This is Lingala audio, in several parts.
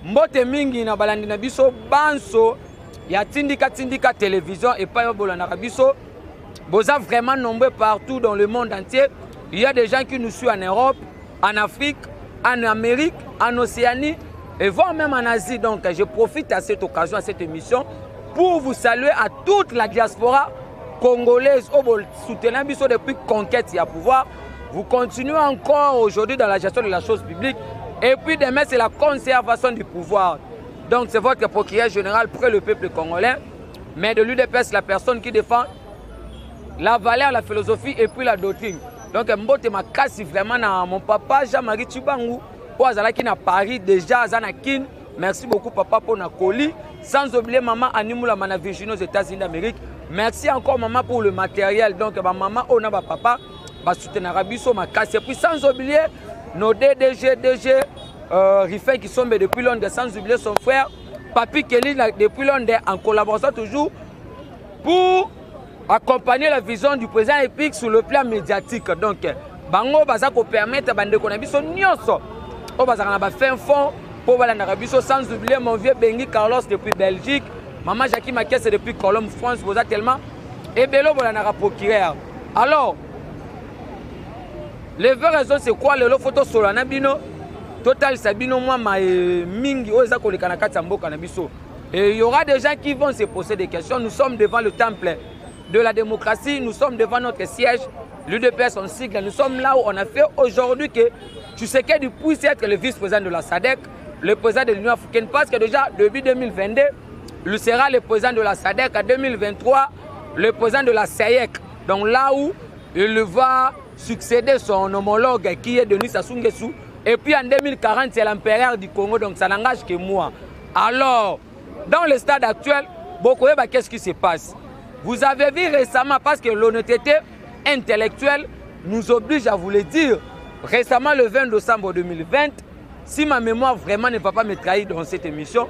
Mbote mingi na balandi na biso banso ya tindika télévision et pas bolanda biso. Boza vraiment nombreux partout dans le monde entier. Il y a des gens qui nous suivent en Europe, en Afrique, en Amérique, en Océanie et voire même en Asie. Donc je profite à cette occasion, à cette émission pour vous saluer à toute la diaspora congolaise au soutenir biso depuis conquête et à pouvoir. Vous continuez encore aujourd'hui dans la gestion de la chose publique. Et puis demain, c'est la conservation du pouvoir. Donc c'est votre procureur général pour le peuple congolais. Mais de l'UDPS, la personne qui défend la valeur, la philosophie et puis la doctrine. Donc mbote ma casse vraiment na mon papa Jean-Marie Tchibangu. Qui na Paris déjà, Zanakin. Merci beaucoup papa pour na colis. Sans oublier maman Animula Mana Virginie aux États-Unis d'Amérique. Merci encore maman pour le matériel. Donc maman on a papa va soutenir Arabiso ma casse. Et puis sans oublier nos DG Riffin qui sont depuis Londres, sans oublier son frère Papi Kelly depuis Londres en collaboration toujours pour accompagner la vision du président EPIC sur le plan médiatique. Donc bango baza ko permettre bande ko na biso nyonso o baza na ba fin fond pour balanda biso, sans oublier mon vieux Bengi Carlos depuis Belgique, maman Jackie Makesse depuis Colombe France, boza tellement et belo balanda procureur. Alors les vraies raisons c'est quoi? Le photo solana bino total sabino moi ma mingi oza ko lekana kati mboka na biso. Et il y aura des gens qui vont se poser des questions. Nous sommes devant le temple de la démocratie, nous sommes devant notre siège, l'UDPS son sigle, nous sommes là où on a fait aujourd'hui que Tshisekedi puisse être le vice-président de la SADC, le président de l'Union africaine, parce que déjà depuis 2022, il sera le président de la SADC, en 2023, le président de la SAEC, donc là où il va succéder son homologue qui est Denis Sassou Nguesso, et puis en 2040 c'est l'empereur du Congo, donc ça n'engage que moi. Alors, dans le stade actuel, beaucoup qu'est-ce qui se passe? Vous avez vu récemment, parce que l'honnêteté intellectuelle nous oblige à vous le dire, récemment le 20 décembre 2020, si ma mémoire vraiment ne va pas me trahir dans cette émission,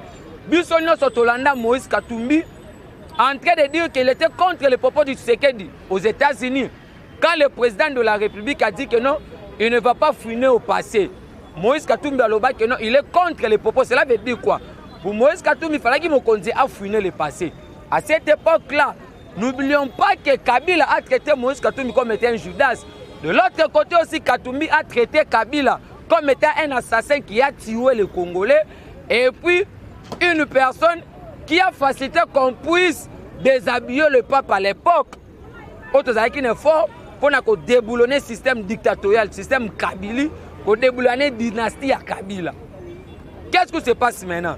Bissonio Sotolanda Moïse Katumbi en train de dire qu'il était contre les propos du Tshisekedi aux États-Unis. Quand le président de la République a dit que non, il ne va pas fouiner au passé. Moïse Katumbi a dit que non, il est contre les propos. Cela veut dire quoi? Pour Moïse Katumbi, il fallait qu'il me conduise à fouiner le passé. À cette époque-là, n'oublions pas que Kabila a traité Moïse Katumbi comme étant un Judas. De l'autre côté aussi, Katumbi a traité Kabila comme étant un assassin qui a tué les Congolais. Et puis, une personne qui a facilité qu'on puisse déshabiller le peuple à l'époque. Autres qui ne font pour déboulonner le système dictatorial, le système Kabili, pour déboulonner la dynastie à Kabila. Qu'est-ce qui se passe maintenant?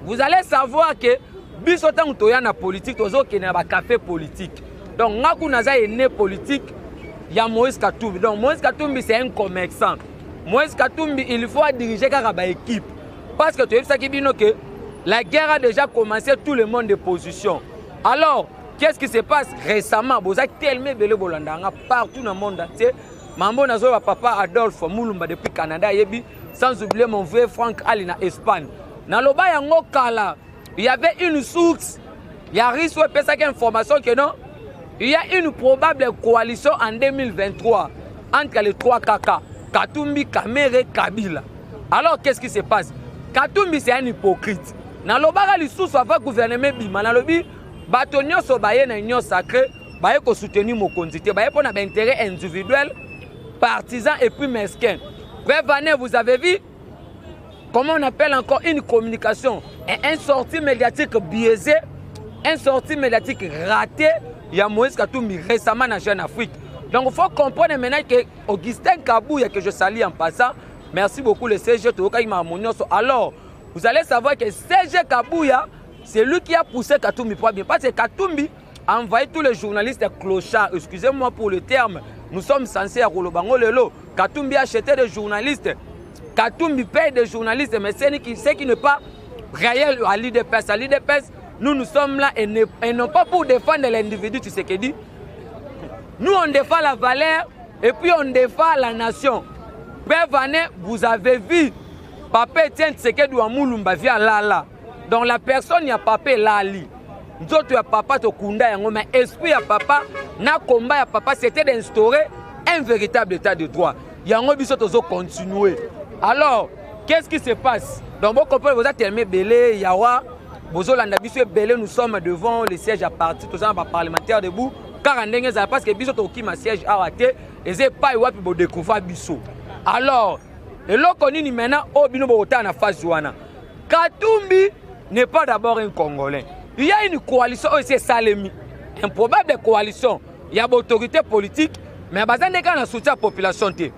Vous allez savoir que bisotan toya na politique, tozo qui na ba café politique. Donc ngaku naza est né politique, il y a Moïse Katumbi. Donc Moïse Katumbi c'est un commerçant. Moïse Katumbi il faut diriger ba équipe parce que tu sais que la guerre a déjà commencé, tout le monde de position. Alors, qu'est-ce qui se passe récemment? Vous avez tellement belé bolandanga partout dans le monde entier. Mambo nazo papa Adolphe Moulumba depuis Canada yebi, sans oublier mon vieux Franck Ali na Espagne. Dans le bas yango kala, il y avait une source, il y a risque de faire information que non, il y a une probable coalition en 2023 entre les trois Kaka, Katumbi, Kamere, Kabila. Alors qu'est-ce qui se passe? Katumbi c'est un hypocrite. Dans le bas les sources avec le gouvernement Bima, dans le but, Batonio Sobaye na union sacrée, baye ko soutenir mon quantité, baye pour un intérêt individuel, partisan et puis mesquin. Bref, vous avez vu comment on appelle encore une communication et un sortie médiatique biaisé, un sortie médiatique raté. Il y a Moïse Katumbi récemment en Jeune Afrique. Donc il faut comprendre maintenant que Augustin Kabouya, que je salue en passant, merci beaucoup le CG Tokai Marmonioso. Alors, vous allez savoir que CG Kabouya, c'est lui qui a poussé Katumbi pour bien. Parce que Katumbi a envoyé tous les journalistes clochards. Excusez-moi pour le terme. Nous sommes censés à Rolobango Lelo. Katumbi a acheté des journalistes. Katumbi paye des journalistes. Mais c'est qui n'est pas réel à l'IDPS. À l'IDPS, nous sommes là et non pas pour défendre l'individu, tu sais ce qu'il dit. Nous, on défend la valeur et puis on défend la nation. Bref, vous avez vu Papa Etienne Tshisekedi wa Moulumba via Lala. Donc la personne, il y a Papa Lali. Nous autres, il y a Papa Tokunda Yango. Mais esprit, il y a Papa, na combat, il y a Papa, c'était d'instaurer un véritable état de droit. Yango, il faut continuer. Alors, qu'est-ce qui se passe? Donc, vous comprenez, vous êtes tellement belé, Yawa, nous sommes devant le siège à partir, tout ça, parlementaire debout. Car parce que biso to ma siège a raté et c'est pas wapi bo découvrir biso. Alors, et là qu'on dit maintenant au bino bo na phase wana. Katumbi n'est pas d'abord un Congolais. Il y a une coalition c'est Salemi. Improbable coalition. Il y a autorité politique mais à bazan de quand on soutient la population té.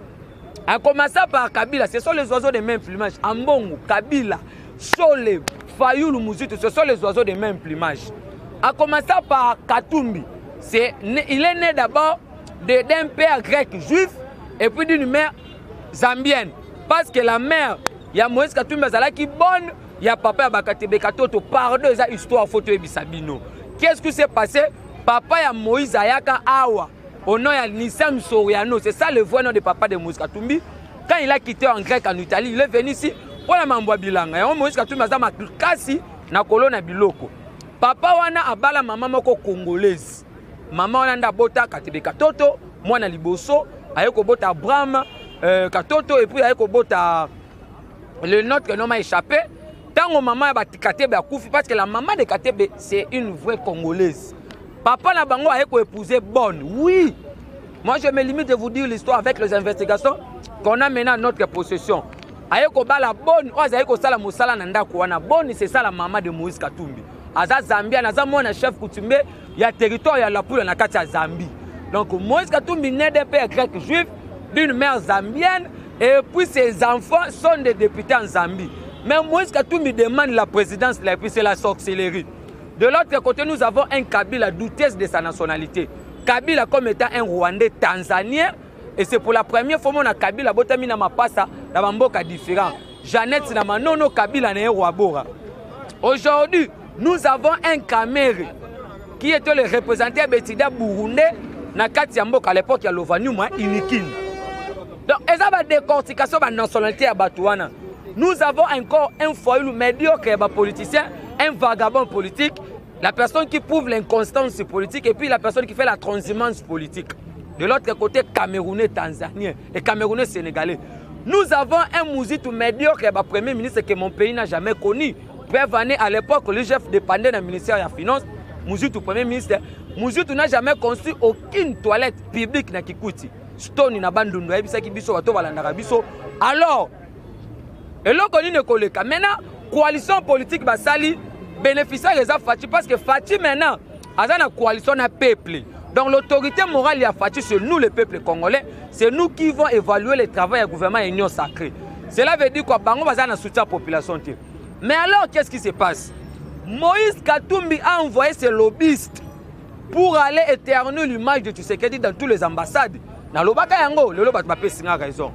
En commençant par Kabila, ce sont les oiseaux de même plumage. Ambongo, Kabila, Sole, Fayoulou Mouzitou, ce sont les oiseaux de même plumage. En commençant par Katumbi, il est né d'abord d'un père grec juif et puis d'une mère zambienne. Parce que la mère, il y a Moïse Katumbi qui est bonne, il y a papa Bakatebe Katoto, pardon, il y a histoire photo et bisabino. Qu'est-ce qui s'est passé? Papa y a Moïse Ayaka Awa, au nom de Nissam Soriano, c'est ça le vrai nom de papa de Moïse Katumbi. Quand il a quitté en Grec en Italie, il est venu ici pour la Mamboa Bilanga. Et Moïse Katumbi a kasi na kolona biloko. Papa wana abala maman moko congolaise. Maman wana bota Katebe Katoto, moi na liboso, ayeko bota Abraham Katoto et puis ayeko bota le nôtre nom a échappé. Tant maman ba Katebe a koufi parce que la maman de Katebe c'est une vraie congolaise. Papa na bango ayeko épouser bonne. Oui. Moi je me limite de vous dire l'histoire avec les investigations qu'on a maintenant à notre possession. Ayeko bala bonne, ayeko sala mosala na ndako wana bonne c'est ça la maman de Moïse Katumbi. Aza Zambia, naza mona chef coutumier, il y a territoire, il y a la poule na kati ya Zambie. Donc Moïse Katumbi né d'un père grec juif, d'une mère zambienne, et puis ses enfants sont des députés en Zambie. Mais Moïse Katumbi demande la présidence, et puis c'est la sorcellerie. De l'autre côté, nous avons un Kabila douteuse de sa nationalité. Kabila comme étant un Rwandais tanzanien, et c'est pour la première fois que Kabila botami na mapasa na bamboka différent. Jeannette na manono Kabila na Rwabora. Aujourd'hui, nous avons un Kamere qui était le représentant Betida burundais na kati ya mboka à l'époque ya Lovanyuma Inikini. Donc, il y a une décortication de la nationalité à Batouana. Nous avons encore un foyer médiocre politicien, un vagabond politique, la personne qui prouve l'inconstance politique et puis la personne qui fait la transhumance politique. De l'autre côté, Camerounais, Tanzanien et Camerounais, Sénégalais. Nous avons un Mouzitou médiocre, le premier ministre que mon pays n'a jamais connu. À l'époque, le chef dépendait du ministère de la Finance. Mouzitou, premier ministre, Mouzitou n'a jamais construit aucune toilette publique na Kikuti. Stone na bandundu ebisaki biso bato balandaka biso. Alors, eloko ni nekoleka. Maintenant, coalition politique basali bénéficiaire les Fati parce que Fati maintenant a une coalition na peuple. Donc l'autorité morale de Fati c'est nous le peuple congolais, c'est nous qui vont évaluer le travail du gouvernement Union Sacrée. Cela veut dire quoi? Bango baza na soutien population. Mais alors qu'est-ce qui se passe? Moïse Katumbi a envoyé ses lobbyistes pour aller éternuer l'image de Tshisekedi dans toutes les ambassades. Dans le Bakayango, le Lobat Mapé Singa raison.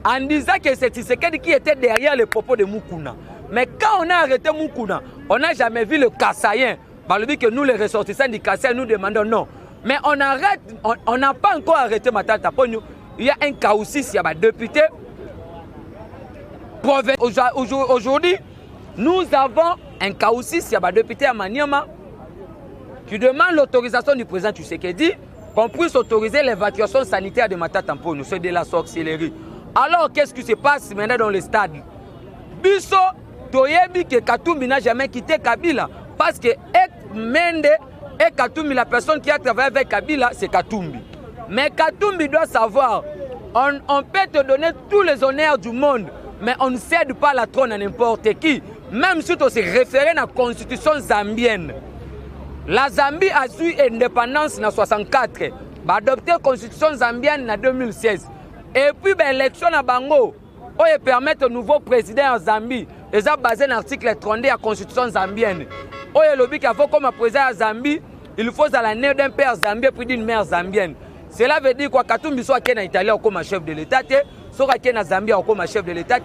En disant que c'est Tshisekedi qui était derrière les propos de Moukouna. Mais quand on a arrêté Moukouna, on n'a jamais vu le Kassayen. Bah, le dit que nous, les ressortissants du Kassayen, nous demandons non. Mais on arrête, on n'a pas encore arrêté Matata Pogno. Il y a un Kaoussis, il y a un député. Aujourd'hui, nous avons un Kaoussis, il y a un député à Maniama qui demande l'autorisation du président Tshisekedi qu'on puisse autoriser l'évacuation sanitaire de Matata Pogno. C'est de la sorcellerie. Alors, qu'est-ce qui se passe maintenant dans le stade? Biso, Toyebi, que Katumbi n'a jamais quitté Kabila. Parce que Mende et Katumbi, la personne qui a travaillé avec Kabila, c'est Katumbi. Mais Katumbi doit savoir, on peut te donner tous les honneurs du monde, mais on ne cède pas la trône à n'importe qui. Même si on se réfère à la constitution zambienne. La Zambie a su indépendance en 1964. Elle a adopté la constitution zambienne en 2016. Et puis l'élection à Bango, qui permet au nouveau président en Zambie, ils ont basé l'article 32 de la constitution zambienne. Où il lobby qu'il faut comme président à Zambie, il faut à l'année d'un père zambien puis d'une mère zambienne. Cela veut dire quoi? Katumbi soit en Italie comme chef de l'État, soit en Zambie comme chef de l'État.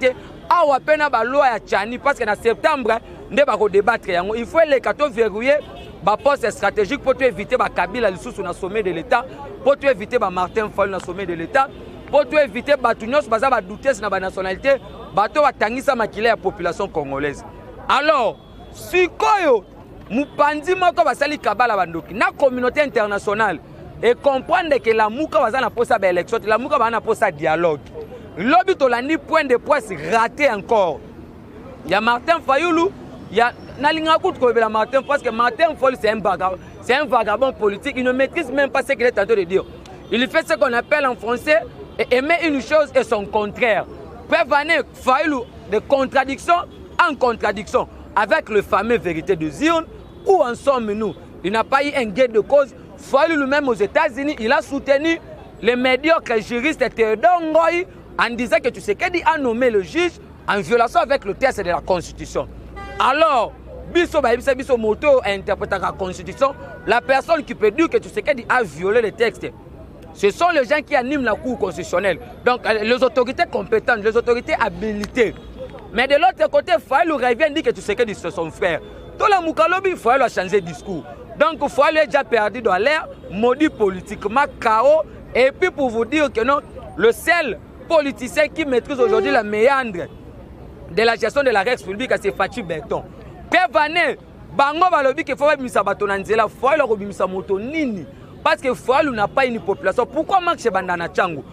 Ah ou à peine la loi à Tchani parce qu'en septembre, on va débattre. Il faut les Kato verrouiller le poste stratégique pour éviter Kabila sur le sommet de l'État, pour éviter Martin Fayulu sur le sommet de l'État, pour éviter Batounos Baza douter sur la nationalité, bateau à Tangisa Makile la population congolaise. Alors, si Koyo, Mupandi Moko Basali Kabala Bandoki, la communauté internationale, et comprendre que la Mouka Bazana pour sa élection, la Mouka Bazana pour sa dialogue. Lobby Tolandi, point de presse raté encore. Il y a Martin Fayoulou, il y a Nalingakout Martin, parce que Martin Fayoulou, c'est un vagabond politique. Il ne maîtrise même pas ce qu'il est en train de dire. Il fait ce qu'on appelle en français aimer une chose et son contraire. Prévenir Fayoulou de contradiction en contradiction avec le fameux vérité de Zion. Où en sommes-nous? Il n'a pas eu un gain de cause. Fayoulou lui-même aux États-Unis, il a soutenu les médiocres juristes Théodore Ngoï en disant que Tshisekedi a nommé le juge en violation avec le texte de la Constitution. Alors, biso moto interprète la Constitution, la personne qui peut dire que Tshisekedi a violé le texte, ce sont les gens qui animent la Cour constitutionnelle. Donc, les autorités compétentes, les autorités habilitées. Mais de l'autre côté, Fayoulou revient dire que Tshisekedi c'est son frère. Tout le Moukalobi, Fayoulou a changé de discours. Donc, Fayoulou est déjà perdu dans l'air, maudit politiquement, chaos. Et puis, pour vous dire que non, le seul politicien qui maîtrise aujourd'hui la méandre de la gestion de la Rex publique, c'est Fachi Berton. Prévenez, Bango Balobi qu'il faut bimisa batonanzela, Fayoulou robimisa moto nini. Parce que Fayoulou n'a pas une population. Pourquoi Marc Bandana Tchango?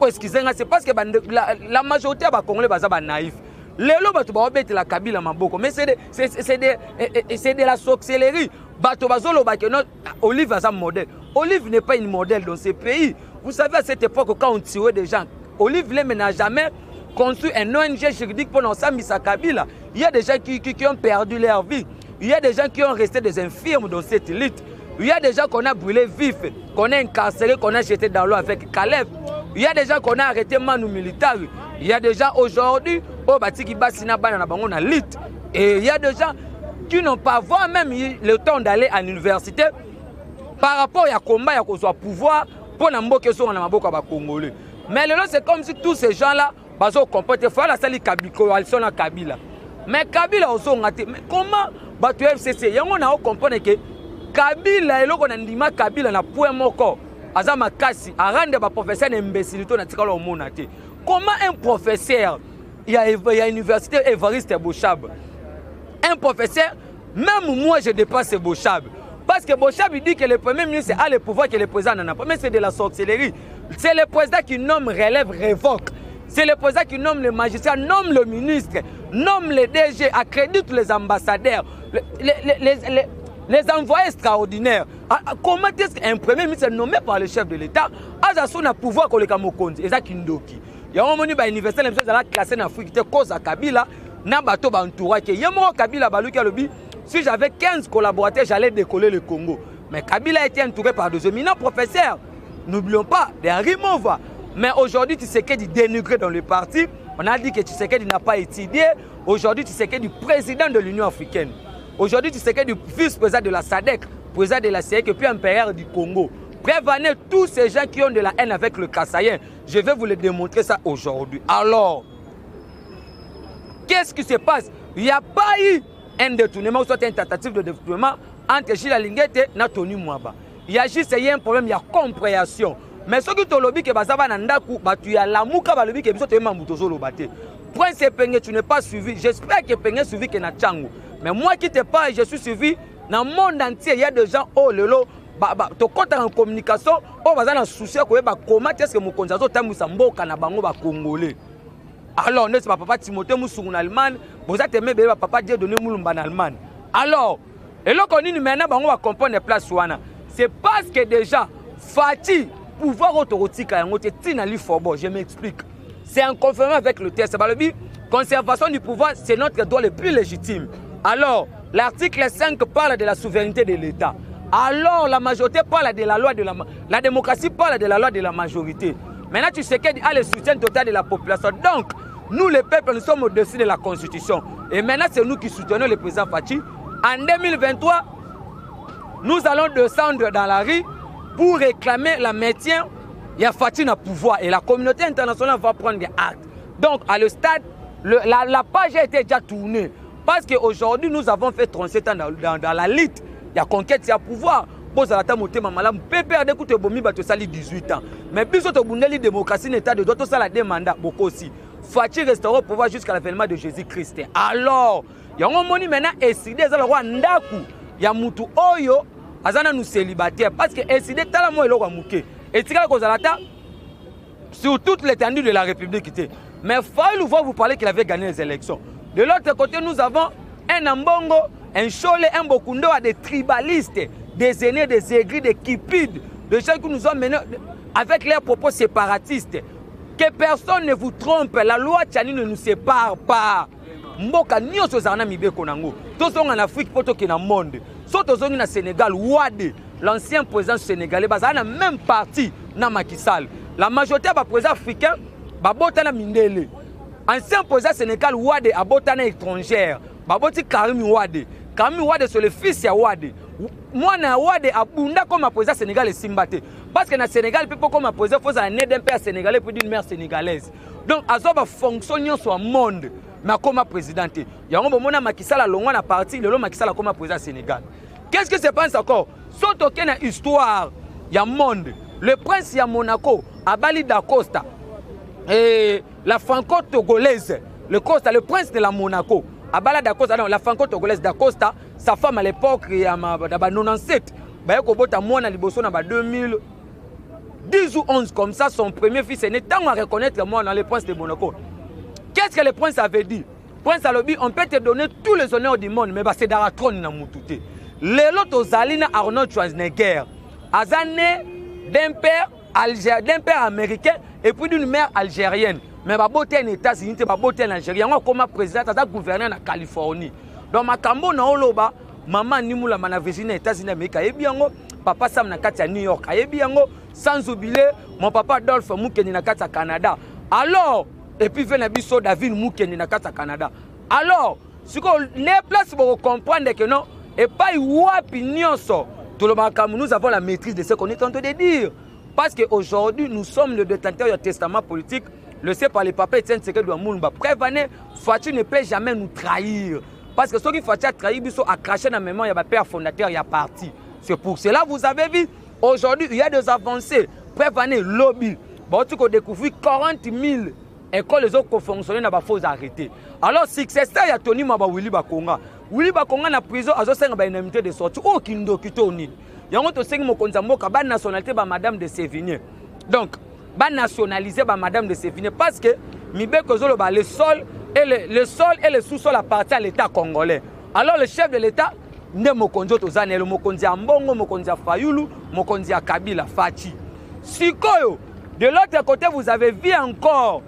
Excusez-moi, c'est parce que la majorité des Congolais sont naïfs. Les lots bato ba obete la Kabila maboko, mais c'est de la sorcellerie. Bato bazolo ba que non Olive a un modèle. Olive n'est pas une modèle dans ce pays. Vous savez à cette époque quand on tuait des gens, Olive n'a jamais construit un ONG juridique pour l'ensemble de Kabila. Il y a des gens qui ont perdu leur vie. Il y a des gens qui ont resté des infirmes dans cette élite. Il y a des gens qu'on a brûlés vifs, qu'on a incarcérés, qu'on a jetés dans l'eau avec Caleb. Il y a des gens qu'on a arrêtés manu militaire. Il y a des gens aujourd'hui, et il y a des gens qui n'ont pas voire même le temps d'aller à l'université par rapport à combat, à soit pouvoir pour l'amboque sur la Congolais. Mais le c'est comme si tous ces gens-là, ils comportent la salle coalition à Kabila. Mais Kabila aussi, mais comment tu FCC? On a compris que Kabila, Kabila n'a point moko. Azama kasi, arande ba professeur imbécilité na tikalo monate. Comment un professeur, il y a l'université Évariste Bochab. Un professeur, même moi je dépasse Bochab. Parce que Bochab dit que le premier ministre a le pouvoir que le président n'en a pas. Mais c'est de la sorcellerie. C'est le président qui nomme, relève, révoque. C'est le président qui nomme le magistrat, nomme le ministre, nomme les DG, accrédite les ambassadeurs, les envoyés extraordinaires. Comment est-ce qu'un premier ministre nommé par le chef de l'État a son pouvoir pour le Kamokondi? Et ça Kindoki. Il y a un moment où l'université a classé en Afrique, c'était cause à Kabila, n'a pas tout entouré. Il y a un moment où Kabila si j'avais 15 collaborateurs, j'allais décoller le Congo. Mais Kabila a été entouré par deux éminents professeurs. N'oublions pas, des Rimova. Mais aujourd'hui, Tshisekedi dénigré dans le parti. On a dit que Tshisekedi n'a pas étudié. Aujourd'hui, Tshisekedi président de l'Union africaine. Aujourd'hui, Tshisekedi vice-président de la SADC, président de la CEC et puis impérial du Congo. Prévenez tous ces gens qui ont de la haine avec le Kassaïen. Je vais vous le démontrer ça aujourd'hui. Alors, qu'est-ce qui se passe? Il n'y a pas eu un détournement ou soit une tentative de détournement entre Gilles Linguette et Tony Mwaba. Il y a juste un problème, il y a compréhension. Mais ce que tu as dit que tu as la mouka balobi que tu as point c'est Pengé, tu n'es pas suivi. J'espère que Pengé suivi que na Tchango. Mais moi qui te parle, je suis suivi dans le monde entier. Il y a des gens oh lelo tu comptes en communication, oh bazana dans souci comment est-ce que mon konzazo tamusa mboka na bango ba congolais. Alors n'est-ce pas papa Timothée Moussou en Allemagne, vous êtes aimé papa Dieu donner Moulumba en Allemagne. Alors et là qu'on dit maintenant bango va comprendre les places wana. C'est parce que déjà Fati pouvoir autorotique à un autre tinali forbo, je m'explique. C'est en conformité avec le texte. La conservation du pouvoir, c'est notre droit le plus légitime. Alors, l'article 5 parle de la souveraineté de l'État. Alors, la majorité parle de la loi de la démocratie parle de la loi de la majorité. Maintenant, tu sais qu'il y a le soutien total de la population. Donc, nous, les peuples, nous sommes au-dessus de la Constitution. Et maintenant, c'est nous qui soutenons le président Fachi. En 2023, nous allons descendre dans la rue pour réclamer le maintien. Il y a Fachi dans le pouvoir et la communauté internationale va prendre des actes. Donc, à le stade, la page a été déjà tournée. Parce qu'aujourd'hui, nous avons fait 37 ans dans la lutte. Il y a conquête, il y a pouvoir. Pose à la table, maman, pépère d'écouter Bomi, tu sali 18 ans. Mais bisous, tu as démocratie, l'état de droit, tout ça, la demande beaucoup aussi. Fachi restera au pouvoir jusqu'à l'avènement de Jésus-Christ. Alors, il y a un moment maintenant, décidé, il y a Moutou Oyo, azana nous célibataires. Parce que décidé, tu as la moelle au Ramouké. Et tu as la sur toute l'étendue de la République. Mais Fayulu va vous parler qu'il avait gagné les élections. De l'autre côté, nous avons un Mbongo, un Chole, un Bokundo, des tribalistes, des aînés, des aigris, des kipides, des gens qui nous ont menés avec leurs propos séparatistes. Que personne ne vous trompe, la loi Tchani ne nous sépare pas. Mboka nyonso zana mibeko nango. Tous sont en Afrique pour tout le monde. Surtout au Sénégal, Ouadé, l'ancien président sénégalais, dans la même partie na Macky Sall. La majorité des présidents africains, babotana mindele. Ancien président sénégal Ouadé a botana étrangère. Baboti Karim Ouadé. Karim Ouadé c'est le fils de Ouadé. Moi na Ouadé abunda comme président sénégalais Simbate. Parce que dans le Sénégal, il peut comme président, il faut un d'un père sénégalais puis d'une mère sénégalaise. Donc, Azoba fonctionne sur le monde, mais comme président. Il y a un moment où Macky Sall a longuement la partie, le Macky Sall a comme président Sénégal. Qu'est-ce que se passe encore? Sauf qu'il y a une histoire, il y a un monde. Le prince de Monaco, Abali da Costa, et la franco-togolaise, le prince de la Monaco, Abala da Costa, non, la franco-togolaise da Costa, sa femme à l'époque, il y a 97, il y a 2000. 10 ou 11 comme ça, son premier fils est né. Tant à reconnaître moi dans le prince de Monaco. Qu'est-ce que le prince avait dit? Prince Alobi, on peut te donner tous les honneurs du monde, mais c'est dans la trône dans Moutouté. Les autres Zalina Arnold Schwarzenegger, Azane d'un père américain et puis d'une mère algérienne. Mais ma beauté en États-Unis, ma beauté en Algérie. On comme président, ça gouverneur en Californie. Donc ma cambo na oloba, maman ni moula mana Virginie États-Unis Amérique. Et bien papa Sam na kati à New York. Et bien sans oublier mon papa Adolphe Moukeni na kati à Canada. Alors et puis Venabiso David Moukeni na kati à Canada. Alors ce qu'on les places pour comprendre que non et pas wapi nyonso. Tout le monde nous avons la maîtrise de ce qu'on est en train de dire. Parce qu'aujourd'hui nous sommes le détenteur du testament politique. Le sait par les papas Etienne Tshisekedi Moulumba. Prévenez, Fatou ne peut jamais nous trahir. Parce que ceux qui Fatou a trahi, ils sont à cracher dans la mémoire, il y a un père fondateur, il y a parti. C'est pour cela vous avez vu, aujourd'hui, il y a des avancées. Prévenez, lobby. Bon, tu as découvert 40 000 écoles les autres qui fonctionnent, il faut arrêter. Alors, successeur, il y a Tony Maba Willy Bakonga. Willy Bakonga na prison, il y a une indemnité de sortie. Oh, qui nous il y a un autre signe, la nationalité de Madame de Sévigné. Donc, nationaliser Madame de Sévigné parce que le sol et le sous-sol appartiennent à l'État congolais. Alors, le chef de l'État, ne mokonzi tozane le mokonzi ya Mbongo, mokonzi ya Fayulu, mokonzi ya Kabila Fachi. Sikoyo, de l'autre côté vous avez vu encore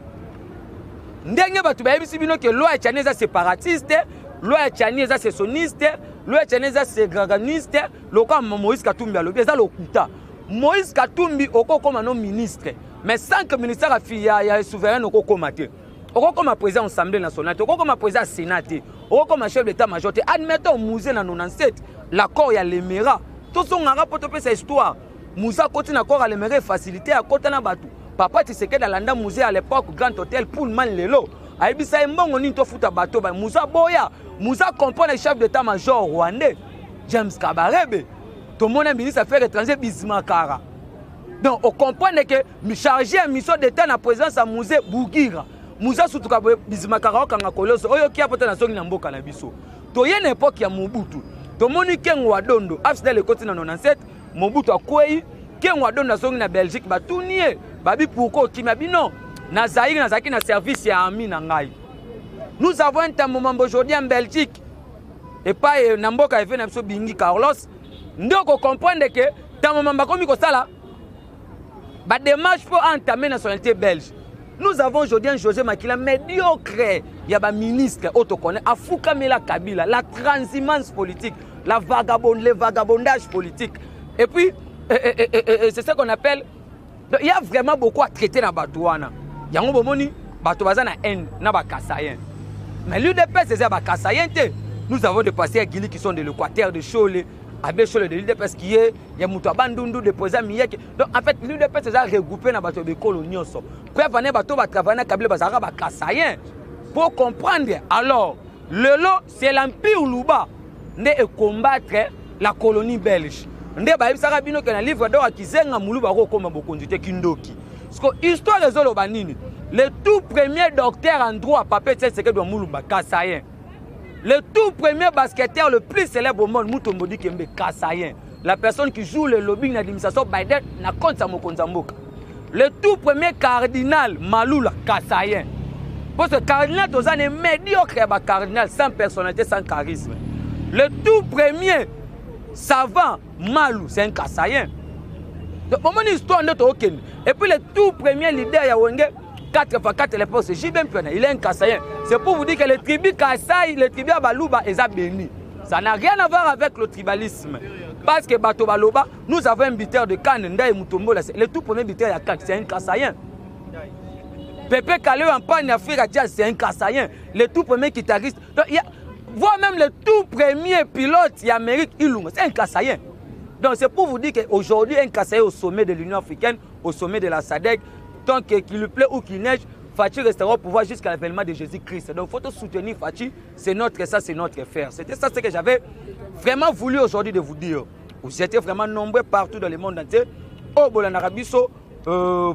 ndenge batu ba yebisi bino que loi Tchani eza séparatiste, loi Tchani eza sécessioniste, loi Tchani eza ségréganiste, loka Moïse Katumbi alobi eza lokuta. Moïse Katumbi okokoma no ministre, mais sans que ministère ya souverain okokoma te. Comme président de l'Assemblée nationale, comme président du Sénat, comme chef d'état-major, admettons Mouzé dans 97, l'accord à l'Émirat. Tout ce qu'on a rapporté cette histoire. Moussa continue l'accord à l'Émirat facilité à côté de Batou. Papa Tshisekedi dans l'anda Mouzé à l'époque, Grand Hôtel, Pullman Lelo. Aïbisa Mbongo ni to futa bateau, Moussa Boya. Moussa comprend le chef d'état-major rwandais, James Kabarebe. Tout le monde est ministre des Affaires étrangères, Bismarck Kara. Donc on comprend que chargé à mission d'état dans la présidence à Mouzé Bougira. Moussa Soutuka Bismakara kanga koloso oyo kia pota na songi na mboka na biso to ye na époque ya Mobutu to moni Ken Wadondo afsida le côté na 97 Mobutu akwei Ken Wadondo na songi na Belgique batunie babi pourquoi kimia bino na Zaïre na zaki na service ya ami na ngai. Nous avons un moment aujourd'hui en Belgique et pas na mboka efe na biso bingi Carlos ndoko comprendre que dans moment bakomi ko sala ba démarche pour entamer la nationalité belge. Nous avons aujourd'hui un José Makila médiocre. Il y a un ministre, Afouka Mela Kabila, la transhumance politique, le vagabondage politique. Et puis, c'est ce qu'on appelle. Il y a vraiment beaucoup à traiter dans Batouana. Il y a un moment où Batouana na haine, na Bakassayen. Mais l'UDPS, c'est Bakassayen. Nous avons des passés à Guili qui sont de l'Équateur, de Cholet, avec Cholet de l'UDPS qui est, il y a Moutouabandundu, de Posa Miyek. Donc en fait, l'UDPS est regroupé dans les colonies. Pour comprendre, alors, le lot, c'est l'Empire Louba de combattre la colonie belge. Nde ba ibisaka bino ke na livre d'or akizenga muluba ko koma bokondite kindoki. Parce que histoire les olobanini, le tout premier docteur en droit Papa Tshisekedi de Mulumba Kassayen. Le tout premier basketteur le plus célèbre au monde Mutombo Dikembe Kassayen. La personne qui joue le lobbying d'administration Biden na compte sa Mokonza Mboka. le tout premier cardinal Maloula Kassayen. Parce que cardinal, tous les médiocre cardinal sans personnalité, sans charisme. Le tout premier savant Malou, c'est un Kassayen. Donc, moment histoire de Token. Et puis le tout premier leader Yawenge, 4x4 l'époque, c'est Jibem Piona, il est un Kassayen. C'est pour vous dire que le tribu Kassai, le tribu Balouba, ils ont béni. Ça n'a rien à voir avec le tribalisme. Parce que Bato Baloba, nous avons un buteur de Cannes, Ndaye Mutombo, le tout premier buteur de Cannes, c'est un Kassayen. Pépé Kalé en Pan Afrique, c'est un Kassayen. Le tout premier guitariste. Voire même le tout premier pilote d'Amérique, c'est un Kassayen. Donc c'est pour vous dire qu'aujourd'hui, un Kassayen au sommet de l'Union africaine, au sommet de la SADC, tant qu'il lui plaît ou qu'il neige, Fachi restera au pouvoir jusqu'à l'avènement de Jésus-Christ. Donc il faut soutenir Fachi, c'est notre frère. C'était ça ce que j'avais vraiment voulu aujourd'hui de vous dire. Vous étiez vraiment nombreux partout dans le monde entier. Au Bolanarabiso,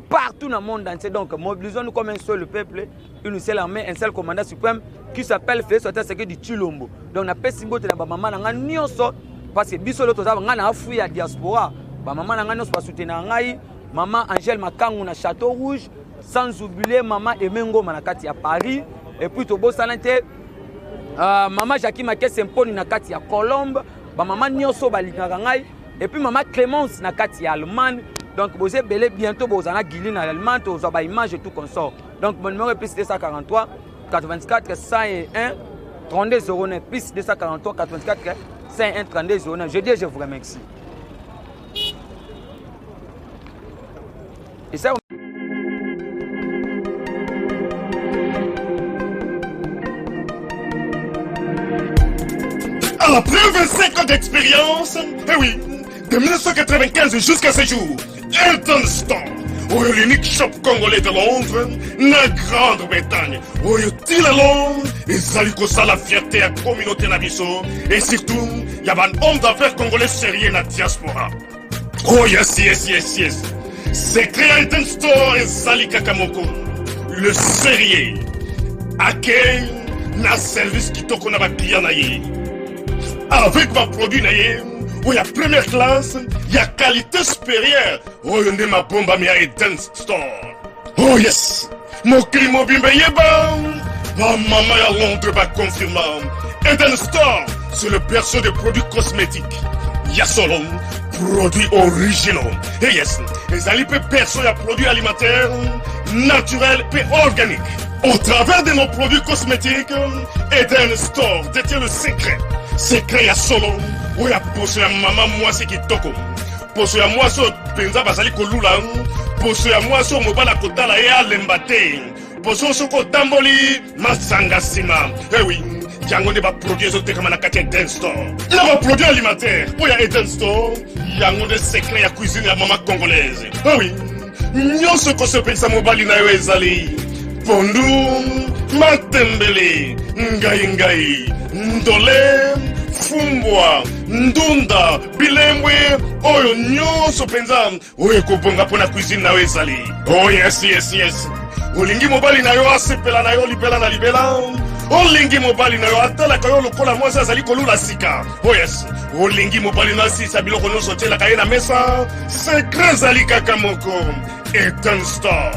partout dans le monde entier. Donc mobilisons-nous comme un seul peuple, une seule armée, un seul commandant suprême qui s'appelle Félix Tshisekedi du Tshilombo. Donc on a fait symbole de la maman dans nyonso parce que biso l'autre ça on a fui à diaspora. Maman dans nyonso pas soutenir ngai, maman Angèle Makangu na Château Rouge, sans oublier maman Emengo Manakati à Paris et puis to bosanante maman Jackie Maké Semponi na kati ya Colombe, maman nyonso balingaka ngai et puis maman Clémence na kati ya Allemagne. Donc vous êtes belé bientôt vous en guili dans l'Allemagne, vous avez image et tout comme ça. Donc mon numéro est plus 243 84 101 32 09 plus 243 84 101 32 09. Je dis je vous remercie. Et ça Après 25 ans d'expérience, eh oui, de 1995 jusqu'à ce jour, Elton Store, l'unique shop congolais de Londres, la Grande-Bretagne, où il est long, ils allaient la fierté à la communauté nabiso, et surtout, il y a un homme d'affaires congolais sérieux dans la diaspora. Oh yes. C'est créé Elton Store et Zali Kakamoko, le sérieux, à quel na service qui t'a qu'on a client naïe. Avec ma produit naïe, où il y a première classe, il y a qualité supérieure. Oh, il y a ma bombe à Elton Store. Oh yes, mon crime bimbe yeba. Ma maman à Londres va confirmer. Elton Store, c'est le berceau des produits cosmétiques. Il y a solo, produits originaux. Et yes, les alipes berceau y a produits alimentaires, naturels et organiques. Au travers de nos produits cosmétiques, Elton Store détient le secret. Secret à solo. Où ya poso ya maman mwasi kitoko, poso ya mwasi penza bazali kolula, poso ya mwasi mobala kotala ya lembate, poso soko tamboli masanga sima. Eh oui, yango ne ba produit ezoteka na kati ya Elton Store. Na ba produit alimentaire, où ya Elton Store, yango de secret ya cuisine ya maman congolaise. Eh oui, nyonso ko se pensa mobali na yo ezali pondu, matembele, ngai, ndole, fumbwa, ndunda, bilembwe, oyo nyonso penza, oyo kobonga pona cuisine na ezali. Oh yes. Olingi mobali na yo asepela na yo libela na libela. Olingi mobali na yo atala ka yo lokola mwasi azali kolula sika. Oh yes. Olingi mobali na sisa biloko nyonso tiela ka ye na mesa. Secret zali kaka moko. Elton Store.